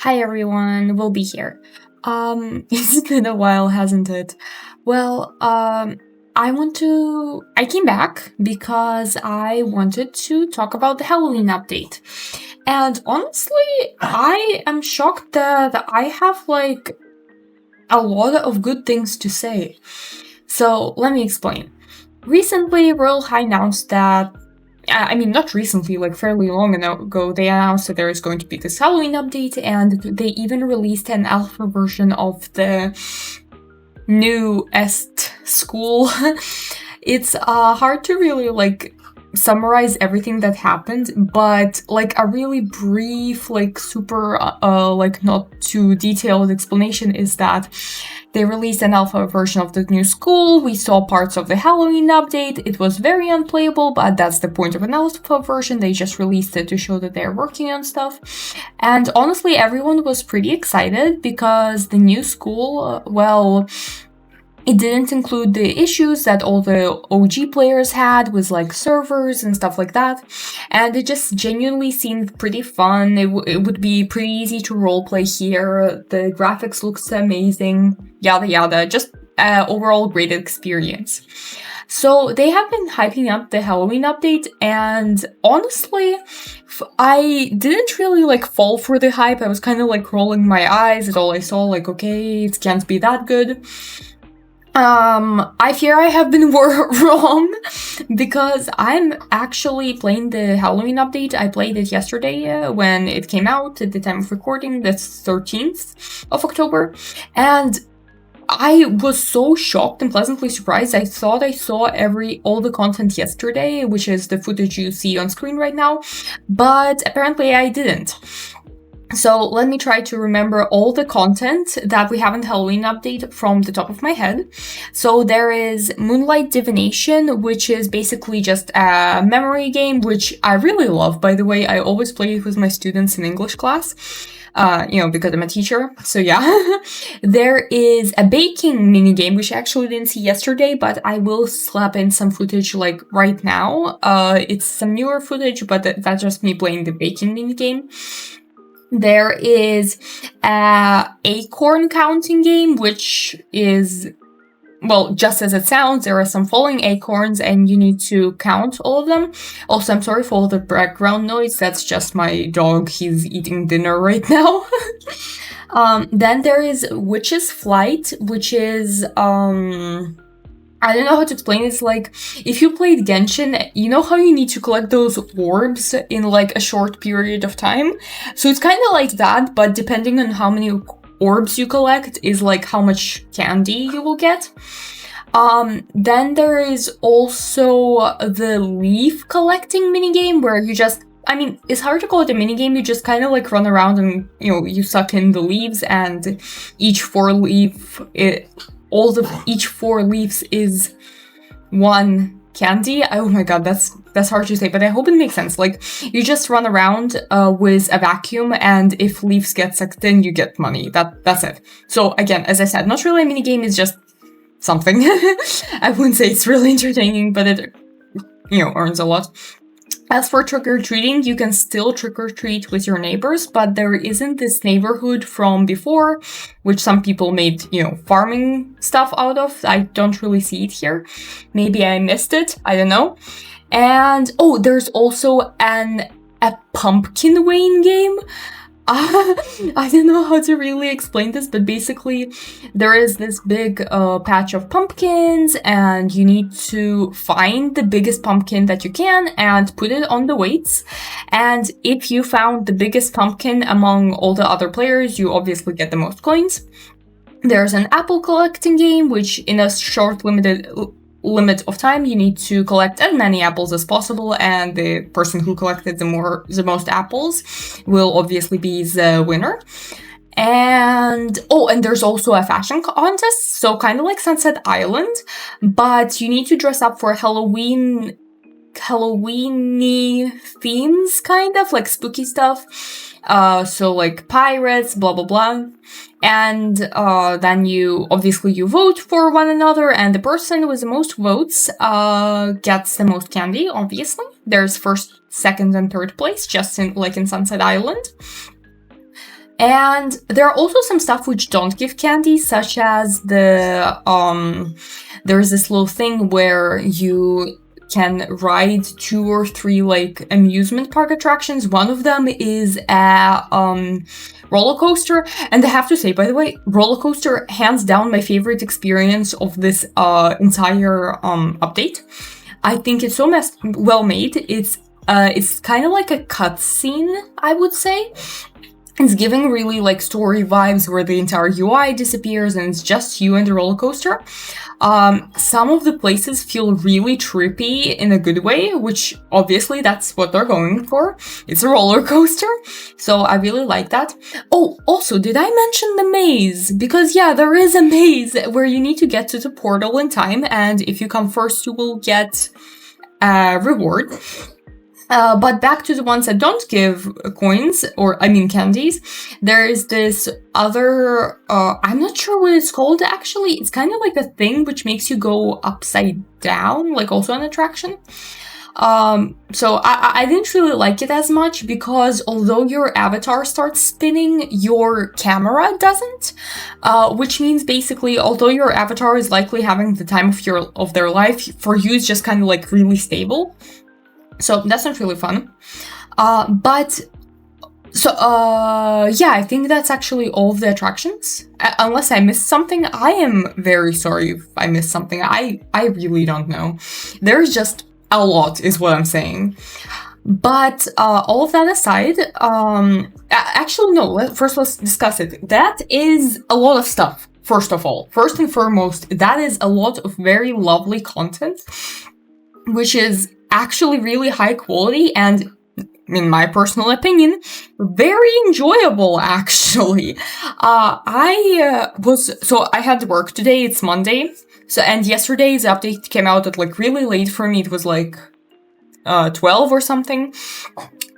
Hi everyone, we'll be here. It's been a while, hasn't it? Well, I came back because I wanted to talk about the Halloween update. And honestly, I am shocked that I have like a lot of good things to say. So let me explain. Recently, Royal High announced that not recently, like fairly long ago, they announced that there is going to be this Halloween update, and they even released an alpha version of the new Est school. It's hard to really summarize everything that happened, but like a really brief, super not too detailed explanation is that they released an alpha version of the new school. We saw parts of the Halloween update. It was very unplayable, but that's the point of an alpha version. They just released it to show that they're working on stuff. And honestly, everyone was pretty excited because the new school, it didn't include the issues that all the OG players had with like servers and stuff like that. And it just genuinely seemed pretty fun. It would be pretty easy to roleplay here. The graphics looks amazing, yada yada. Just overall great experience. So they have been hyping up the Halloween update, and honestly, I didn't really fall for the hype. I was kind of rolling my eyes at all I saw, okay, it can't be that good. I fear I have been wrong because I'm actually playing the Halloween update. I played it yesterday when it came out at the time of recording, the 13th of October, and I was so shocked and pleasantly surprised. I thought I saw all the content yesterday, which is the footage you see on screen right now, but apparently I didn't. So let me try to remember all the content that we have in the Halloween update from the top of my head. So there is Moonlight Divination, which is basically just a memory game, which I really love, by the way. I always play it with my students in English class, because I'm a teacher. So yeah. There is a baking minigame, which I actually didn't see yesterday, but I will slap in some footage right now. It's some newer footage, but that's just me playing the baking minigame. There is an acorn counting game, which is, just as it sounds, there are some falling acorns and you need to count all of them. Also, I'm sorry for all the background noise. That's just my dog. He's eating dinner right now. Then there is Witch's Flight, which is, I don't know how to explain it. It's if you played Genshin, you know how you need to collect those orbs in a short period of time? So it's kind of like that, but depending on how many orbs you collect is how much candy you will get. Then there is also the leaf collecting minigame where you just, it's hard to call it a minigame. You just kind of run around and, you suck in the leaves, and each four leaves is one candy. Oh my god, that's hard to say, but I hope it makes sense. You just run around with a vacuum, and if leaves get sucked in, you get money. That's it. So again, as I said, not really a minigame, it's just something. I wouldn't say it's really entertaining, but it, earns a lot. As for trick-or-treating, you can still trick-or-treat with your neighbors, but there isn't this neighborhood from before, which some people made, farming stuff out of. I don't really see it here. Maybe I missed it. I don't know. And, there's also a pumpkin weighing game. I don't know how to really explain this, but basically there is this big patch of pumpkins, and you need to find the biggest pumpkin that you can and put it on the weights. And if you found the biggest pumpkin among all the other players, you obviously get the most coins. There's an apple collecting game, which in a short limit of time, you need to collect as many apples as possible, and the person who collected the most apples will obviously be the winner. And there's also a fashion contest, so kind of like Sunset Island, but you need to dress up for Halloween-y themes, kind of spooky stuff. So pirates, blah blah blah. And then you vote for one another, and the person with the most votes gets the most candy, obviously. There's first, second, and third place, just in Sunset Island. And there are also some stuff which don't give candy, such as there's this little thing where you can ride 2 or 3 like amusement park attractions. One of them is a roller coaster, and I have to say, by the way, roller coaster, hands down my favorite experience of this entire update. I think it's so well made. It's kind of like a cutscene, I would say. It's giving really like story vibes where the entire UI disappears and it's just you and the roller coaster. Some of the places feel really trippy in a good way, which obviously that's what they're going for. It's a roller coaster. So I really like that. Oh, also, did I mention the maze? Because yeah, there is a maze where you need to get to the portal in time, and if you come first, you will get a reward. But back to the ones that don't give coins, candies, there is this other, I'm not sure what it's called actually. It's kind of like a thing which makes you go upside down, like also an attraction. So I didn't really like it as much because although your avatar starts spinning, your camera doesn't, which means basically, although your avatar is likely having the time of their life, for you it's just kind of like really stable. So that's not really fun. Yeah, I think that's actually all of the attractions. Unless I missed something, I am very sorry if I missed something. I really don't know. There's just a lot, is what I'm saying. But all of that aside, actually no, first let's discuss it. That is a lot of stuff, first of all. First and foremost, that is a lot of very lovely content, which is actually really high quality and, in my personal opinion, very enjoyable, actually. I had work today, it's Monday, and yesterday's update came out at like really late for me. It was like 12 or something,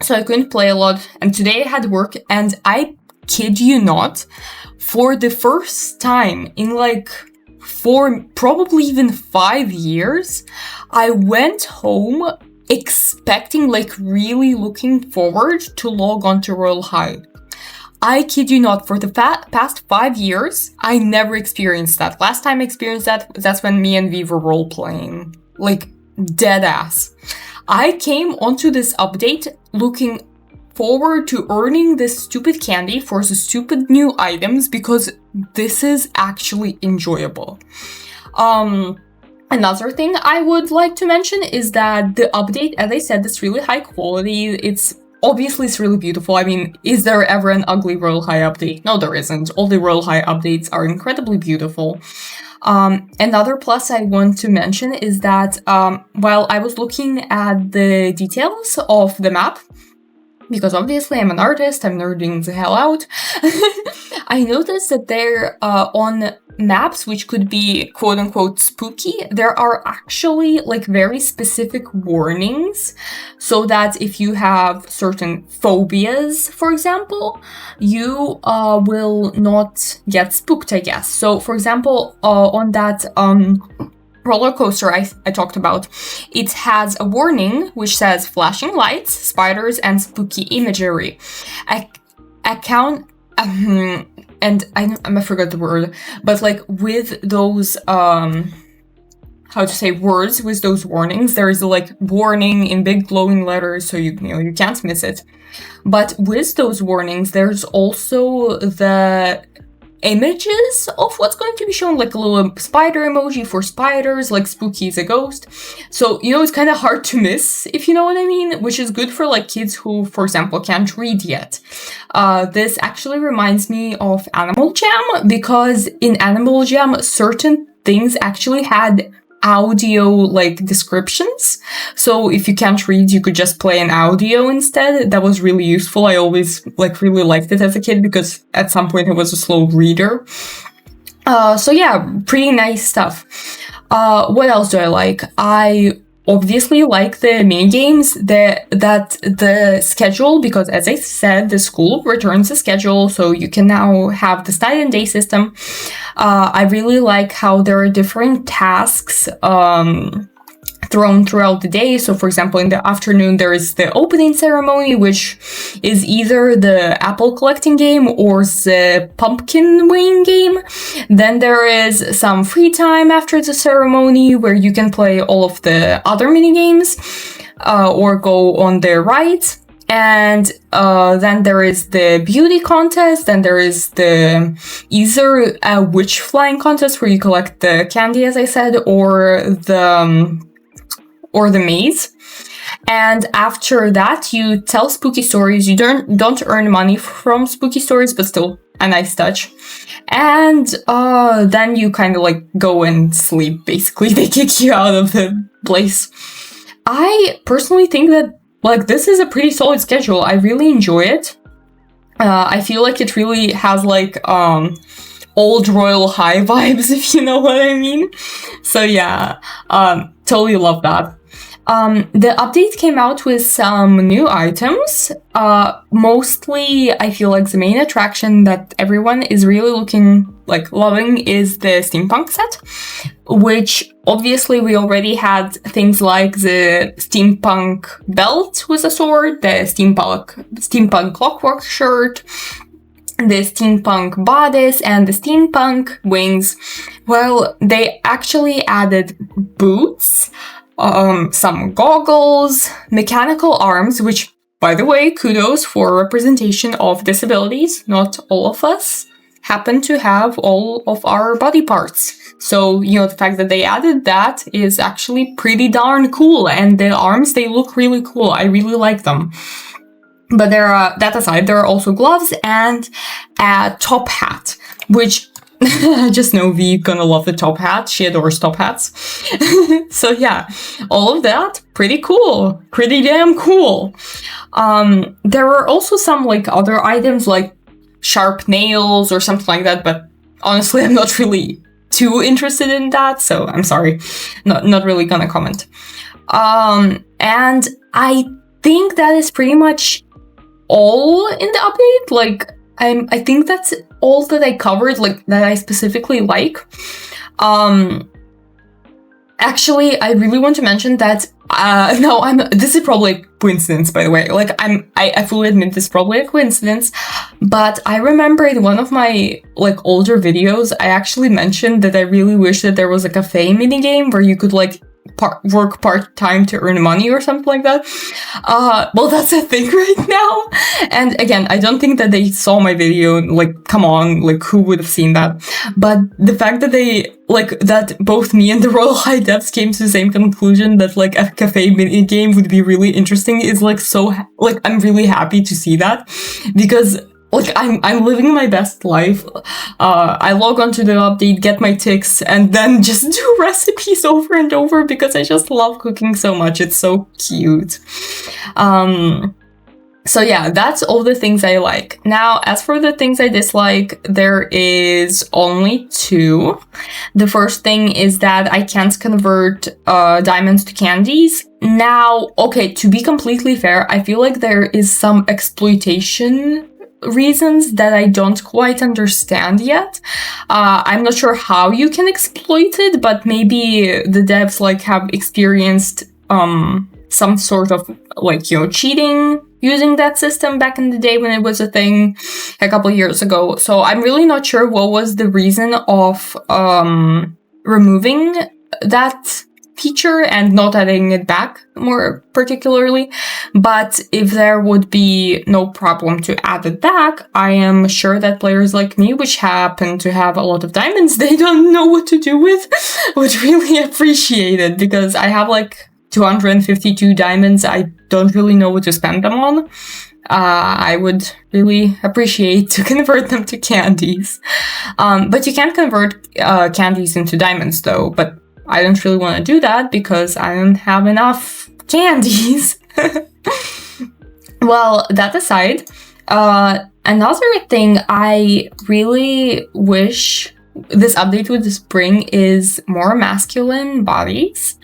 so I couldn't play a lot, and today I had work, and I kid you not, for the first time in like 4, probably even 5 years, I went home expecting, like really looking forward to log on to Royal High. I kid you not, for the past 5 years, I never experienced that. Last time I experienced that's when me and V were role-playing. Like, dead ass. I came onto this update looking forward to earning this stupid candy for the stupid new items because this is actually enjoyable. Another thing I would like to mention is that the update, as I said, is really high quality. It's really beautiful. I mean, is there ever an ugly Royal High update? No, there isn't. All the Royal High updates are incredibly beautiful. Another plus I want to mention is that while I was looking at the details of the map, because obviously I'm an artist, I'm nerding the hell out, I noticed that there on maps which could be quote-unquote spooky, there are actually like very specific warnings, so that if you have certain phobias, for example, you will not get spooked, I guess. So for example, on that roller coaster I talked about, it has a warning which says flashing lights, spiders, and spooky imagery. And I forgot the word, but like with those words with those warnings, there is a like warning in big glowing letters, so you can't miss it. But with those warnings, there's also the images of what's going to be shown, like a little spider emoji for spiders, like spooky is a ghost. So, it's kind of hard to miss, if you know what I mean, which is good for like kids who, for example, can't read yet. This actually reminds me of Animal Jam, because in Animal Jam, certain things actually had audio like descriptions, so if you can't read, you could just play an audio instead. That was really useful. I always like really liked it as a kid because at some point I was a slow reader. So yeah, pretty nice stuff. What else do I like? I obviously like the mini games, the schedule, because as I said, the school returns the schedule, so you can now have this night and day system. I really like how there are different tasks thrown throughout the day. So for example, in the afternoon, there is the opening ceremony, which is either the apple collecting game or the pumpkin weighing game. Then there is some free time after the ceremony where you can play all of the other mini games or go on the rides. And then there is the beauty contest, and there is the either a witch flying contest where you collect the candy, as I said, or the maze. And after that, you tell spooky stories. You don't earn money from spooky stories, but still a nice touch. And then you kind of like go and sleep. Basically, they kick you out of the place. I personally think that like this is a pretty solid schedule. I really enjoy it. I feel like it really has like old Royal High vibes, if you know what I mean. So yeah, totally love that. The update came out with some new items. Mostly, I feel like the main attraction that everyone is really loving is the steampunk set, which obviously we already had things like the steampunk belt with a sword, the steampunk clockwork shirt, the steampunk bodice, and the steampunk wings. Well, they actually added boots, some goggles, mechanical arms, which, by the way, kudos for representation of disabilities. Not all of us happen to have all of our body parts. So, the fact that they added that is actually pretty darn cool. And the arms, they look really cool. I really like them. But that aside, there are also gloves and a top hat, which I just know V gonna love the top hat. She adores top hats. So yeah, all of that, pretty cool. Pretty damn cool. There were also some other items like sharp nails or something like that, but honestly, I'm not really too interested in that, so I'm sorry. Not really gonna comment. And I think that is pretty much all in the update. I think that's all that I covered, that I specifically like. Actually, I really want to mention that, this is probably a coincidence, by the way. I fully admit this is probably a coincidence, but I remember in one of my, older videos, I actually mentioned that I really wish that there was a cafe minigame where you could, work part-time to earn money or something like that. Well, that's a thing right now. And again, I don't think that they saw my video. Come on, who would have seen that? But the fact that they, that both me and the Royal High devs came to the same conclusion that, a cafe mini game would be really interesting is, so, I'm really happy to see that. Because I'm living my best life. I log onto the update, get my ticks, and then just do recipes over and over because I just love cooking so much. It's so cute. So yeah, that's all the things I like. Now, as for the things I dislike, there is only two. The first thing is that I can't convert diamonds to candies. Now, okay, to be completely fair, I feel like there is some exploitation reasons that I don't quite understand yet. I'm not sure how you can exploit it, but maybe the devs have experienced some sort of cheating using that system back in the day when it was a thing a couple years ago. So I'm really not sure what was the reason of removing that feature and not adding it back more particularly. But if there would be no problem to add it back, I am sure that players like me, which happen to have a lot of diamonds they don't know what to do with, would really appreciate it, because I have 252 diamonds. I don't really know what to spend them on. I would really appreciate to convert them to candies. But you can't convert candies into diamonds though, but I don't really want to do that because I don't have enough candies. Well, that aside, another thing I really wish this update would bring is more masculine bodies.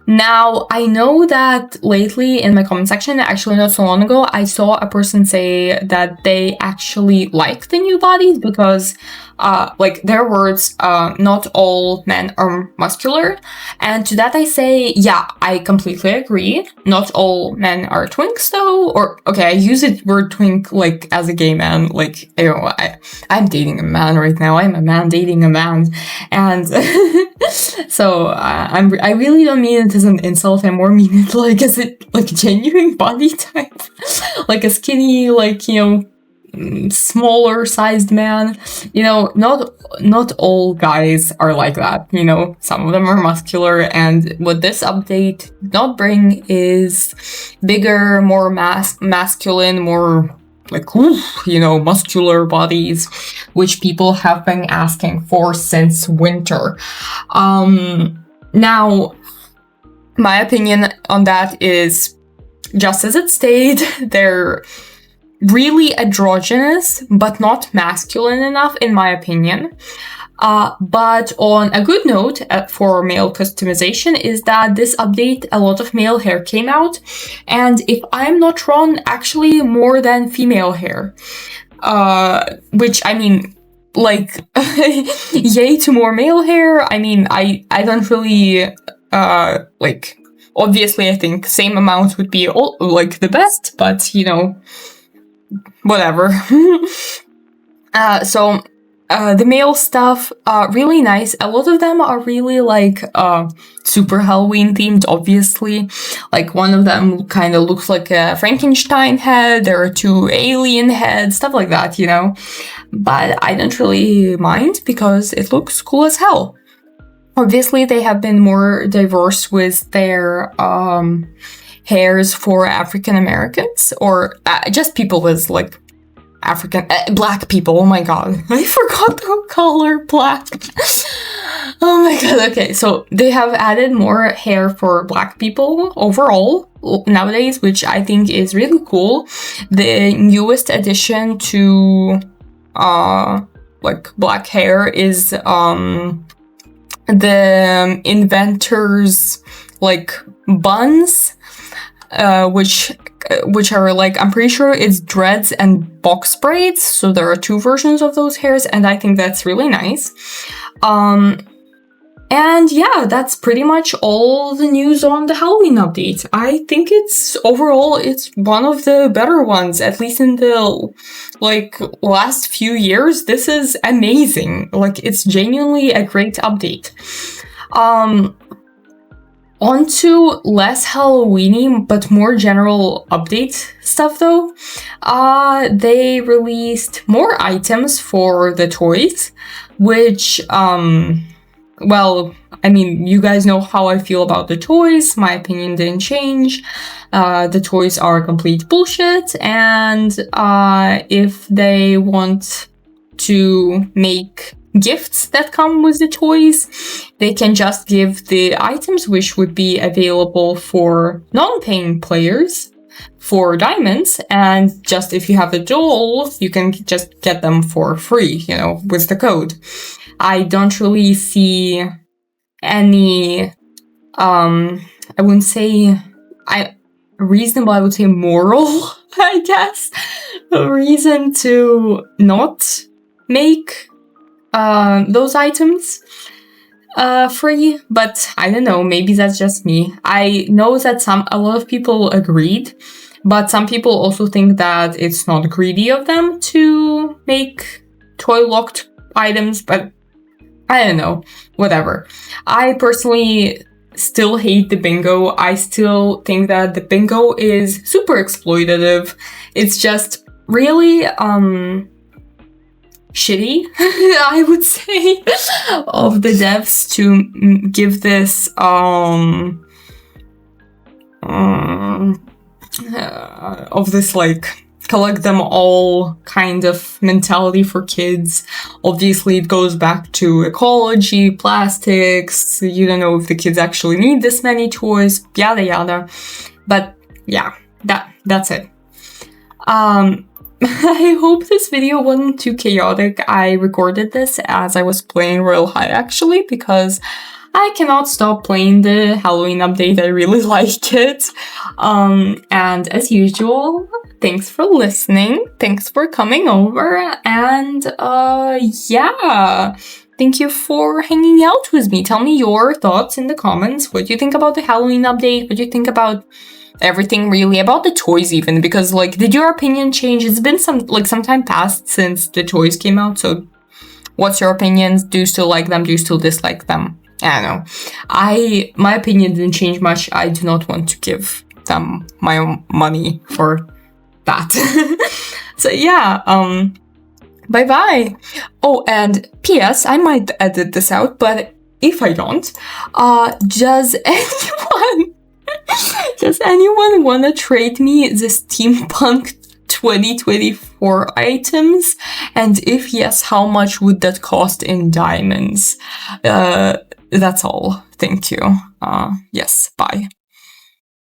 Now, I know that lately in my comment section, actually not so long ago, I saw a person say that they actually like the new bodies because, like their words, not all men are muscular. And to that I say, yeah, I completely agree. Not all men are twinks though. Or, okay, I use the word twink like as a gay man. Like, you know, I'm dating a man right now. I'm a man dating a man. And so I really don't mean it as an insult. I more mean it like as a like genuine body type, like a skinny, like, you know, smaller sized man. You know, not all guys are like that. You know, some of them are muscular, and what this update not bring is bigger, more masculine, more like, you know, muscular bodies, which people have been asking for since winter. Now, my opinion on that is just as it stayed, they're really androgynous, but not masculine enough, in my opinion. But on a good note for male customization is that this update, a lot of male hair came out, and if I'm not wrong, actually more than female hair. Which, I mean, like, yay to more male hair. I mean, I don't really, like, obviously I think same amount would be like the best, but, you know, whatever. So the male stuff, really nice. A lot of them are really like super Halloween themed, obviously. Like one of them kind of looks like a Frankenstein head. There are 2 alien heads, stuff like that, you know. But I don't really mind because it looks cool as hell. Obviously, they have been more diverse with their hairs for African Americans, or just people with like black people. Oh my god, I forgot the color black. Oh my god. Okay, so they have added more hair for black people overall nowadays, which I think is really cool. The newest addition to like black hair is the inventor's like buns, which are like, I'm pretty sure it's dreads and box braids. So there are 2 versions of those hairs, and I think that's really nice. And yeah, that's pretty much all the news on the Halloween update. I think overall it's one of the better ones, at least in the like last few years. This is amazing. Like, it's genuinely a great update. On to less Halloweeny but more general update stuff though. They released more items for the toys, which well, I mean, you guys know how I feel about the toys. My opinion didn't change. The toys are complete bullshit, and if they want to make gifts that come with the toys, they can just give the items, which would be available for non-paying players for diamonds, and just if you have the doll, you can just get them for free, you know, with the code. I don't really see any, I wouldn't say, reasonable, I would say moral, I guess, reason to not make those items free, but I don't know, maybe that's just me. I know that a lot of people agreed, but some people also think that it's not greedy of them to make toy locked items, but I don't know, whatever. I personally still hate the bingo. I still think that the bingo is super exploitative. It's just really shitty, I would say, of the devs to give this of this like collect them all kind of mentality for kids. Obviously, it goes back to ecology, plastics. You don't know if the kids actually need this many toys, yada yada. But yeah, that's it. I hope this video wasn't too chaotic. I recorded this as I was playing Royale High, actually, because I cannot stop playing the Halloween update. I really like it. And as usual, thanks for listening. Thanks for coming over. And yeah, thank you for hanging out with me. Tell me your thoughts in the comments. What do you think about the Halloween update? What do you think about everything, really, about the toys even? Because, like, did your opinion change? It's been some time past since the toys came out, so what's your opinions? Do you still like them? Do you still dislike them? I don't know. My opinion didn't change much. I do not want to give them my own money for that. So yeah, bye bye. Oh, and P.S. I might edit this out, but if I don't, does anyone wanna trade me the Steampunk 2024 items? And if yes, how much would that cost in diamonds? That's all. Thank you. Yes, bye.